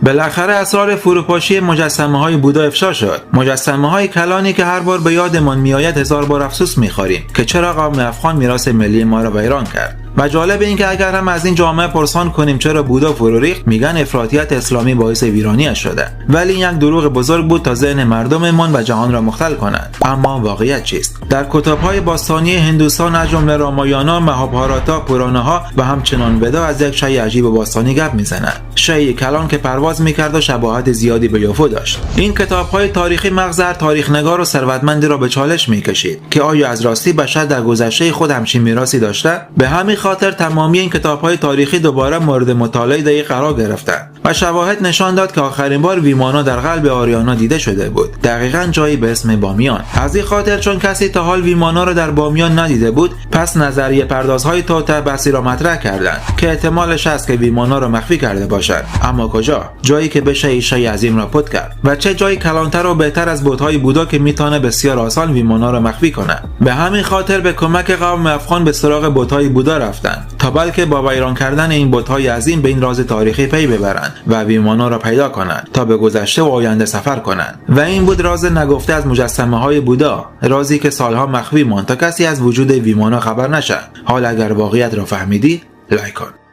بالاخره اسرار فروپاشی مجسمه‌های بودا افشا شد. مجسمه‌های کلانی که هر بار به یادمان میآید هزار بار افسوس می‌خوریم که چرا قوم افغان میراث ملی ما را ویران کرد. و جالب این که اگر هم از این جامعه پرسان کنیم چرا بودا فرو ریخت، میگن افراطیت اسلامی باعث ویرانیش شده. ولی این یک دروغ بزرگ بود تا ذهن مردممان و جهان را مختل کنند. اما واقعیت چیست؟ در کتاب‌های باستانی هندوستان از جمله رامایانا، مهابهاراتا، پوراناها و همچنان ودا از یک شی عجیب و باستانی گپ میزنند. شی کلان که پرواز میکرد و شباهت زیادی به یوفو داشت. این کتاب‌های تاریخی مغز هر تاریخ‌نگار و ثروتمندی را به چالش میکشید که آیا از راستی بشر در گذشته خود همچین میراثی داشته؟ به همین خاطر تمامی این کتاب‌های تاریخی دوباره مورد مطالعه دقیق قرار گرفتند و شواهد نشان داد که آخرین بار ویمانا در قلب آریانا دیده شده بود، دقیقاً جایی به اسم بامیان. از این خاطر چون کسی تا حال ویمانا را در بامیان ندیده بود، پس نظریه پردازهای توته بحثی را مطرح کردند که احتمالش هست که ویمانا را مخفی کرده باشد. اما کجا؟ جایی که بشه این شی عظیم را پد کرد. و چه جایی کلانتر و بهتر از بت‌های بودا که میتونه بسیار آسان ویمانا را مخفی کنه. به همین خاطر به کمک قوم افغان به سراغ بت‌های بودا رفتند تا بلکه با ویران کردن این بت‌های عظیم به این راز تاریخی پی ببرند و ویمانا را پیدا کنند تا به گذشته و آینده سفر کنند. و این بود راز نگفته از مجسمه‌های بودا، رازی که سالها مخفی ماند تا کسی از وجود ویمانا خبر نشه. حال اگر واقعیت را فهمیدی، لایک کن.